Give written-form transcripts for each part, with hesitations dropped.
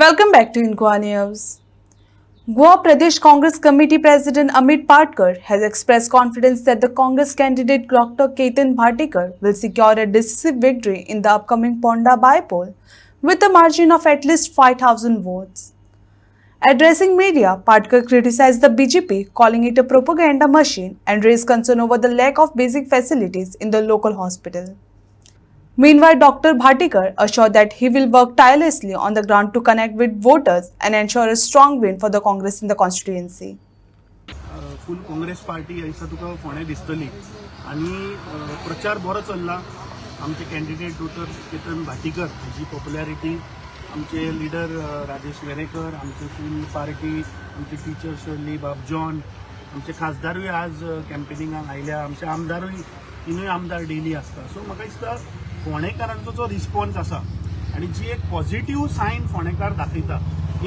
Welcome back to Inqua News. Goa Pradesh Congress Committee President Amit Patkar has expressed confidence that the Congress candidate Dr. Ketan Bhatikar will secure a decisive victory in the upcoming Ponda by-poll with a margin of at least 5,000 votes. Addressing media, Patkar criticized the BJP, calling it a propaganda machine, and raised concern over the lack of basic facilities in the local hospital. Meanwhile, Dr. Bhatikar assured that he will work tirelessly on the ground to connect with voters and ensure a strong win for the Congress in the constituency. Full Congress party ऐसा तुका फोणे दिसतली आणि प्रचार बरो चल्ला. आमचे candidate doctor Ketan Bhatikar हाची popularity, आमचे leader Rajesh Verekar, आमचे फुल पार्टी, आमचे टीचर शर्ली बाब जॉन, आमचे खासदारूय आज कॅम्पेनिंगाक आयल्या, आमचे आमदारूय तिनूय आमदार डेली आसता. सो म्हाका दिसता फोंडेकारांचो जो रिस्पॉन्स आसा आणि जी एक पॉझिटिव्ह सायन फोंडेकार दाखयता,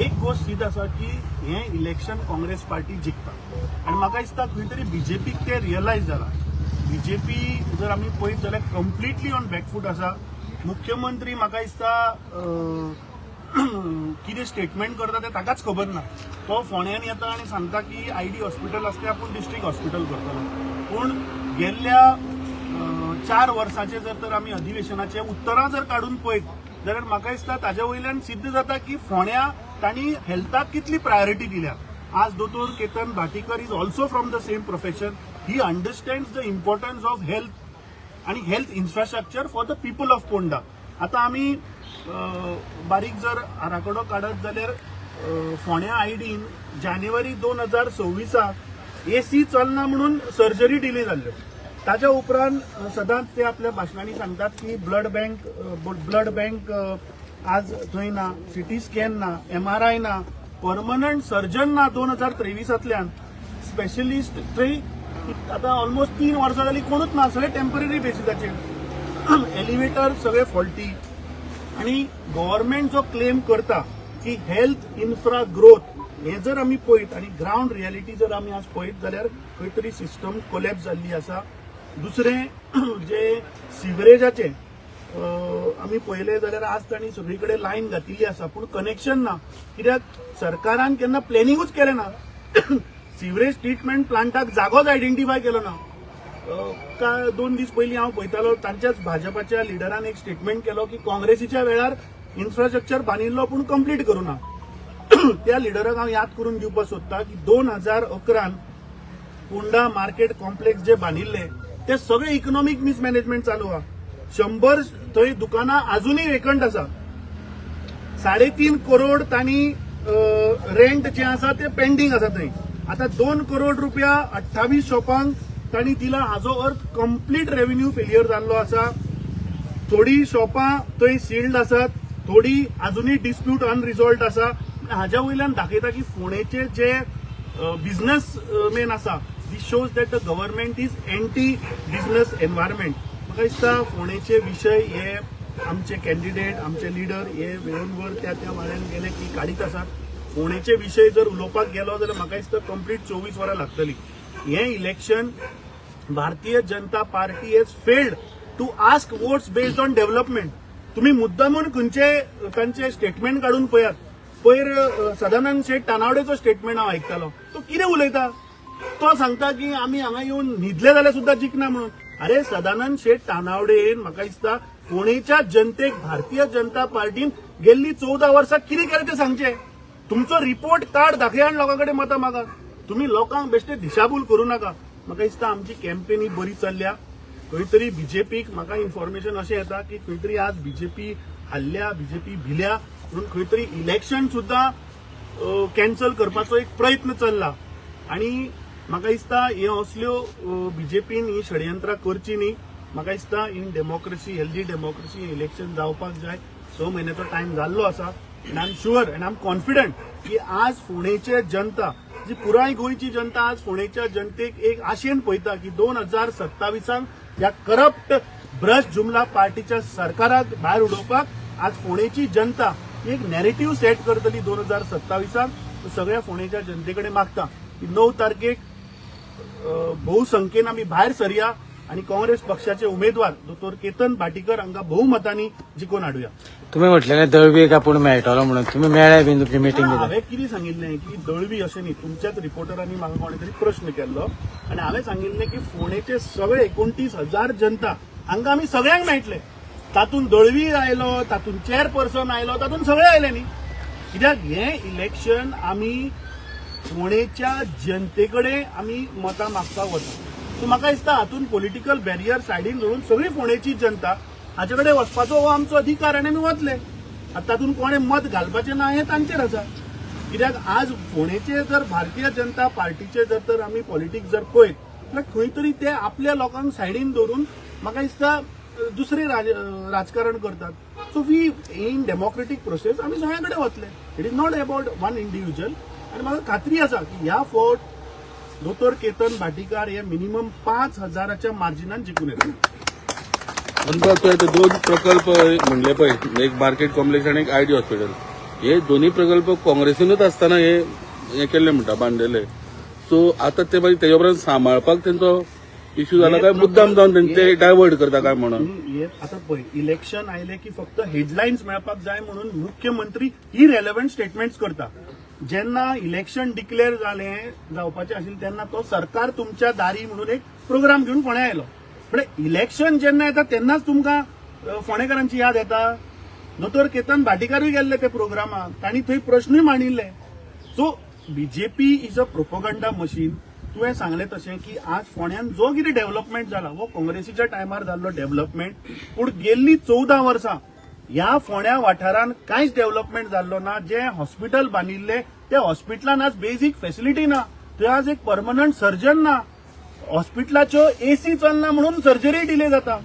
एक गोष्ट हीच आसा की हें इलेक्शन काँग्रेस पार्टी जिखता. आणि म्हाका दिसता खंय तरी बीजेपीक ते रियलायज जाला. बीजेपी जर आमी पळयत जाल्यार कंप्लिटली ऑन बॅकफूट आसा. मुख्यमंत्री म्हाका दिसता कितें स्टेटमेंट करता ते ताकाच खबर ना. तो फोंड्यान येता आनी सांगता की आयडी हॉस्पिटल आसता आपूण डिस्ट्रिक्ट हॉस्पिटल करतलो. पूण गेल्ल्या 4 वर्सांचे जर तर आमी अधिवेशनाचे उत्तरां जर काडून पळयत जाल्यार म्हाका दिसता ताज्या वयल्यान सिद्ध जाता की फोंड्या तांणी हेल्थाक कितली प्रायोरिटी दिल्या. आज दोतोर Ketan Bhatikar is also from the same profession. He understands the importance of health आणि health infrastructure for the people of Ponda. आता आमी बारीक जर आराखडो काडत जाल्यार फोंड्या आयडीन जानेवारी 2026 एसी चलना म्हणून सर्जरी डिले जाल्ल्यो. ताच्या उपरांत सदांच ते आपल्या भाशणांनी सांगतात की ब्लड बँक आज थंय ना, सिटी स्कॅन ना, MRI ना, परमनंट सर्जन ना. 2023तल्यान स्पेशलिस्ट थंय आता ऑलमोस्ट 3 वर्सां जाली कोणूच ना, सगळे टेम्पररी बेसिसाचेर. एलिवेटर सगळे फॉल्टी. आणि गव्हर्नमेंट जो क्लेम करता की हेल्थ इन्फ्रा ग्रोथ, हे जर आमी पळयत आणि ग्राउंड रियालिटी जर आमी आज पळयत जाल्यार खंय तरी सिस्टम कोलॅप्स जाल्ली आसा. दुसरें जे सिवरेजाचे आमी पळयले जाल्यार आज तांणी सगळी कडेन लायन घातिल्ली आसा पूण कनेक्शन ना. कित्याक सरकारान केन्ना प्लॅनिंगूच केलें ना. सिवरेज ट्रिटमेंट प्लांटाक जागोच आयडेंटिफाय केलो ना. 2 दीस पयलीं हांव पळयतालो तांच्याच भाजपाच्या लिडरान एक स्टेटमेंट केलो की काँग्रेसीच्या वेळार इन्फ्रास्ट्रक्चर बांदिल्लो पूण कंप्लीट करूं ना. त्या लिडराक हांव याद करून दिवपाक सोदता की 2011 पोंडा मार्केट कॉम्प्लेक्स जे बांदिल्ले ते सगळे इकॉनॉमिक मिसमॅनेजमेंट चालू आहा. 100 थंय दुकानां अजूनही वेकंट आसा. 3.5 करोड तांणी रेंट जे आसा ते पेंडिंग आसा थंय. आता 2 करोड रुपया 28 शॉपांक तांणी दिला. हाजो अर्थ कंप्लीट रेव्हेन्यू फेलियर जाल्लो आसा. थोडी शॉपां थंय सील्ड आसात, थोडी अजूनही डिस्प्यूट अनरिझॉल्व्ड आसा. हाज्या वयल्यान दाखयता की फोंडेचे जे बिझनेसमॅन आसा, this shows that the government is anti business environment. म्हाका दिसता फोंडेचे विशय हे आमचे कॅन्डिडेट, आमचे लिडर हे वेळोवर त्या वाड्यान गेले की काडीत आसात. फोंडेचे विशय जर उलोवपाक गेलो जाल्यार म्हाका दिसता कंप्लीट 24 वरां लागतली. हे election Bharatiya Janata Party has failed to ask votes based on development. तुम्ही मुद्दामून खंयचे तांचे स्टेटमेंट काढून पळयात. पयर सदानंद शेठ तानावडेचो स्टेटमेंट हांव आयकतालो. तो कितें उलयता? तो सांगता की आमी हांगा येवन न्हिदले जाल्यार सुद्दां जिखना म्हणून. अरे सदानंद शेठ तानावडेन म्हाका दिसता फोंडेच्या जनतेक भारतीय जनता पार्टीन गेल्ली 14 वर्सां कितें केलें तें सांगचें. तुमचो रिपोर्ट कार्ड दाखया आनी लोकां कडेन मतां मागा. तुम्ही लोकांक बेश्टे दिशाभूल करूं नाका. म्हाका दिसता आमची कॅम्पेन ही बरी चल्ल्या. खंय तरी बीजेपीक म्हाका इन्फॉर्मेशन अशें येता की खंय तरी आज बीजेपी हल्ल्या, बीजेपी भिल्या म्हणून खंय तरी इलेक्शन सुद्दां कॅन्सल करपाचो एक प्रयत्न चल्ला. आणि म्हाका दिसता हे असल्यो बीजेपीन ही षडयंत्रां करची न्ही. म्हाका दिसता in democracy, healthy democracy election जावपाक जाय. 6 म्हयन्याचो टायम जाल्लो आसा. And I am sure and I am confident की आज फोंडेचे जनता, जी पुराय गोंयची जनता आज फोंडेच्या जनतेक एक आशेन पळयता की 2027 ह्या करप्ट ब्रश जुमला पार्टीच्या सरकाराक भायर उडोवपाक आज फोंडेची जनता एक नॅरेटिव्ह सेट करतली 2027. सगळ्या फोंडेच्या जनतेकडे मागता की 9 तारखेक भोवसंख्येन आमी भायर सरया आणि काँग्रेस पक्षाचे उमेदवार दोतोर केतन भाटीकर हांकां भोवमतांनी जिखून हाडुया. तुम्ही म्हटलेले दळवीक आपूण मेळटलो म्हणून तुम्ही मेळ्ळे बी तुमची मिटींग हांवें कितें सांगिल्लें की दळवी अशें न्ही, तुमच्याच रिपोर्टरांनी म्हाका कोणे तरी प्रश्न केल्लो आनी हांवें सांगिल्लें की फोंडेचे सगळे 29,000 जनता हांकां आमी सगळ्यांक मेळटले. तातूंत दळवी आयलो, तातूंत चेअरपर्सन आयलो, तातूंत सगळे आयले न्ही. कित्याक हें इलेक्शन आमी फोंडेच्या जनते कडेन आमी मतां मागपाक वता. सो म्हाका दिसता हातूंत पॉलिटिकल बॅरियर सायडीन दवरून सगळी फोंडेची जनता हाचे कडेन वचपाचो हो आमचो अधिकार आनी आमी वतले. आतां तातूंत कोणें मत घालपाचें ना हें तांचेर आसा. कित्याक आज फोंडेचे जर भारतीय जनता पार्टीचे जर आमी पॉलिटिक्स जर पळयत जाल्यार खंय तरी ते आपल्या लोकांक सायडीन दवरून म्हाका दिसता दुसरे राजकारण करतात. So we in democratic process आमी सगळ्या कडेन वतले. It is not about one individual. आनी म्हाका खात्री आसा की ह्या फावट दोतोर केतन भाटीकार हे मिनिमम 5,000च्या मार्जिनान जिखून येतात. दोन प्रकल्प म्हणले पळय, एक मार्केट कॉम्प्लेक्स आणि एक आयडी हॉस्पिटल, हे दोन्ही प्रकल्प काँग्रेसीनूच असताना हे केल्ले म्हणटा, बांधलेले. सो आता ते मागीर तेच्या उपरांत सांबाळपाक तेंचो इश्यू जाला काय, मुद्दाम जावन ते डायवर्ट करता काय म्हणून. आता पळय, इलेक्शन आयले की फक्त हेडलायन्स मेळपाक जाय म्हणून मुख्यमंत्री इरेलेव्हंट स्टेटमेंट्स करता. जेन्ना इलेक्शन डिक्लेअर जावपाचें आशिल्लें तेन्ना तो सरकार तुमच्या दारी म्हणून एक प्रोग्राम घेवन फोंड्या आयलो. पण इलेक्शन जेन्ना येता तेन्नाच तुमकां फोंडेकारांची याद येता. दोतोर केतन भाटीकारूय गेल्ले ते प्रोग्रामाक, तांणी थंय प्रश्नूय मांडिल्ले. So BJP is a propaganda machine. तुवें सांगलें तशें की आज फोंड्यान जो कितें डेव्हलपमेंट जाला हो काँग्रेसीच्या टायमार जाल्लो डेव्हलपमेंट, पूण गेल्लीं 14 वर्सां ह्या फोंड्या वाठारांत कांयच डेव्हलपमेंट जाल्लो ना. जे हॉस्पिटल बांदिल्ले त्या हॉस्पिटलान आज बेजीक फेसिलिटी ना. थंय आज एक परमनंट सर्जन ना. हॉस्पिटलाच्यो एसी चलना म्हणून सर्जरी डिले जाता.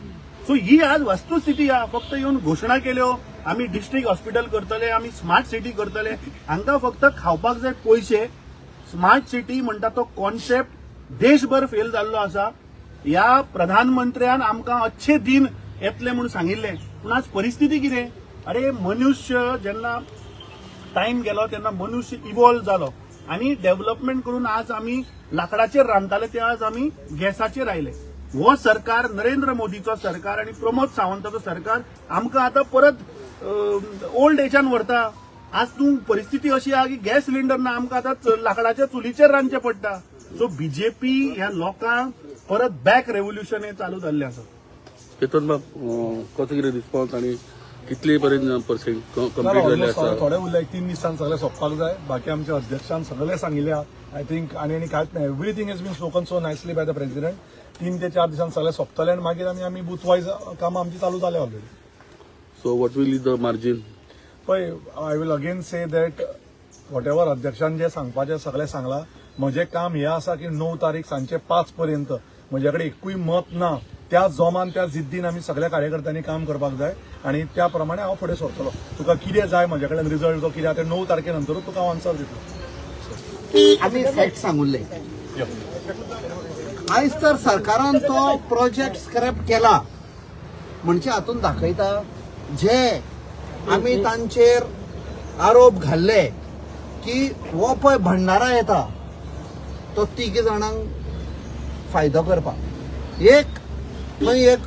सो ही आज वस्तुस्थिती आहा. फक्त येवन घोशणा केल्यो आमी डिस्ट्रिक्ट हॉस्पिटल करतले, आमी स्मार्ट सिटी करतले, हांकां फक्त खावपाक जाय पयशे. स्मार्ट सिटी म्हणटा तो कॉन्सेप्ट देशभर फेल जाल्लो आसा. ह्या प्रधानमंत्र्यान आमकां अच्छे दिन येतले म्हणून सांगिल्ले, पूण आज परिस्थिती कितें. अरे मनुष्य जेन्ना टायम गेलो तेन्ना मनुष्य इवॉल्व जालो आनी डेव्हलपमेंट करून आज आमी लाकडाचेर रांदताले ते आज आमी गॅसाचेर आयले. हो सरकार नरेंद्र मोदीचो सरकार आनी प्रमोद सावंताचो सरकार आमकां आतां परत ओल्ड एजान व्हरता. आज तूं परिस्थिती अशी आहा की गॅस सिलिंडर ना, आमकां आतां लाकडाच्या चुलीचेर रांदचें पडटा. सो बीजेपी ह्या लोकांक परत बॅक रेव्होल्युशन हे चालू जाल्लें आसा. केतन बाब, कसो कितें रिस्पॉन्स आणि कितले पर्यंत पर्सेंट कंप्लीट जाल्ले आसा. थोडे उरले 3 दिसान सगळे सोंपपाक जाय. बाकी आमच्या अध्यक्षान सगळे सांगिल्ले. आय थिंक आनी कांयच ना. Everything has been spoken so nicely by the president. 3 ते 4 दिसान सगळे सोंपतले आनी मागीर आमी बूथ वायज कामां आमची चालू जाले already. So what will is the margin. पळय, I will again say that whatever अध्यक्षान जे सांगपाचें सगळें सांगलां. म्हजें काम हें आसा की 9 तारीख सांजचे 5 पर्यंत म्हजे कडेन एकूय मत ना. त्या जोमान त्या जिद्दीन आमी सगळ्या कार्यकर्त्यांनी काम करपाक जाय आनी त्या प्रमाणे हांव फुडें सरतलो. तुका कितें जाय म्हजे कडेन रिजल्ट जो कितें ते 9 तारखेनंतरूच तुका हांव आन्सर दितलो. आमी फॅक्ट सांगुल्ले. आयज तर सरकारान तो प्रोजेक्ट स्क्रॅप केला म्हणजे हातूंत दाखयता जे आमी तांचेर आरोप घाल्ले की हो पळय भंडारा येता तो 3 जाणांक फायदो करपाक. थंय एक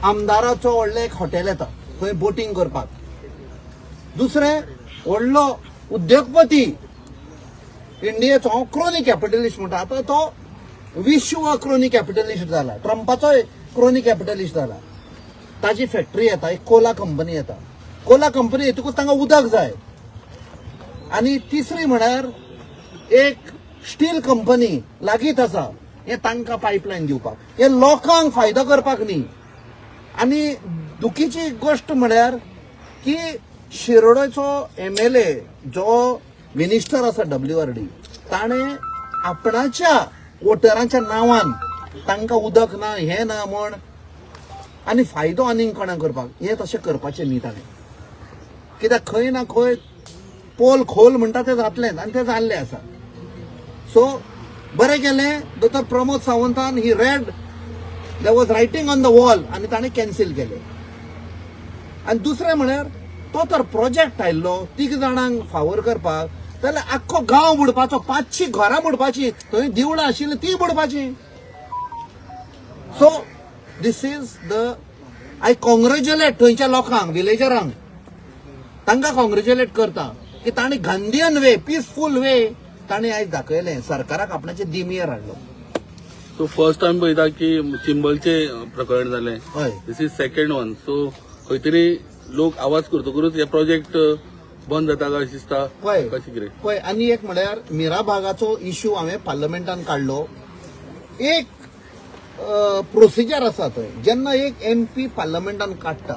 आमदाराचो व्हडलें एक हॉटेल येता थंय बोटींग करपाक. दुसरें व्हडलो उद्योगपती इंडियेचो क्रोनी कॅपिटलिस्ट म्हणटा. आतां तो विश्व क्रोनी कॅपिटलिस्ट जाला. ट्रम्पाचो क्रोनी कॅपिटलिस्ट जाला. ताजी फॅक्टरी येता, एक कोला कंपनी येता. कोला कंपनी येतकूच तांकां उदक जाय. आनी तिसरी म्हळ्यार एक स्टील कंपनी लागींच आसा. हे तांकां पायपलायन दिवपाक, हे लोकांक फायदो करपाक न्ही. आनी दुखीची गोष्ट म्हळ्यार की शिरोडेचो MLA जो मिनिस्टर आसा WRD ताणें आपणाच्या वोटरांच्या नांवान तांकां उदक ना हें ना म्हण आनी फायदो आनीक कोणाक करपाक, हें तशें करपाचें न्ही ताणें. कित्याक खंय ना खंय पोल खोल म्हणटा तें जातलेंच आनी तें जाल्लें आसा. सो बरें केलें दोतोर प्रमोद सावंतान ही raid there was writing on the wall आनी ताणें कॅन्सील केलें. आनी दुसरें म्हळ्यार तो तर प्रोजेक्ट आयिल्लो 3 जाणांक फावर करपाक, जाल्यार आख्खो गांव बुडपाचो, 500 घरां बुडपाची, थंय देवळां आशिल्लीं ती बुडपाची. So this is the I congratulate थंयच्या लोकांक विलेजरांक तांकां कॉंग्रॅच्युलेट करता की तांणी गांधीयन वे पीसफूल वे तांणी आयज दाखयलें सरकाराक आपणाचे दिमियर हाडलो. सो फर्स्ट टाइम पळयता की चिंबलचे प्रकरण जालें. हय दिस इज सेकंड वन. सो खंय तरी लोक आवाज करतकूच हे प्रोजेक्ट बंद जाता काय दिसता. पळय कशें कितें पळय आनी एक म्हळ्यार मिरा भागाचो इश्यू हांवें पार्लमेंटान काडलो. एक प्रोसिजर आसा थंय जेन्ना एक MP पार्लमेंटान काडटा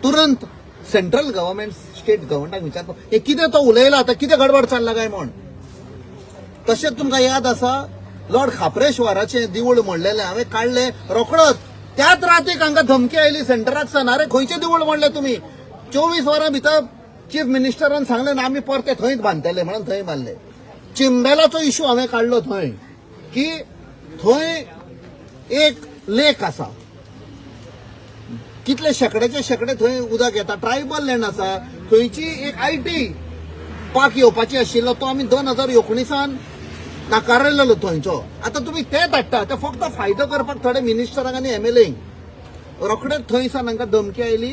तुरंत सेंट्रल गव्हर्नमेंट स्टेट गव्हर्नमेंटाक विचारता हे कितें तो उलयला आतां कितें गडबड चल्ला काय म्हण. तशेंच तुमकां याद आसा लॉर्ड खापरेश्वराचें देवूळ म्हणलेलें हांवें काडलें रोखडोच त्याच रातीक हांकां धमकी आयली सेंटराक सान अरे खंयचें देवूळ म्हणलें तुमी 24 वरां भितर चीफ मिनिस्टरान सांगलें ना आमी परते थंयच बांदतले म्हणून थंय बांदले. चिंबेलाचो इश्यू हांवें काडलो थंय की थंय एक लेक आसा कितले शेकड्याचे शेकडे थंय उदक येता ट्रायबल लँड आसा थंयची एक IT पार्क येवपाची आशिल्लो तो आमी 2019 नाकारलेलो थंयचो. आतां तुमी ते धाडटा ते फक्त फायदो करपाक थोडे मिनिस्टरांक आनी MLAंक रोखडेच थंयसान हांकां धमकी आयली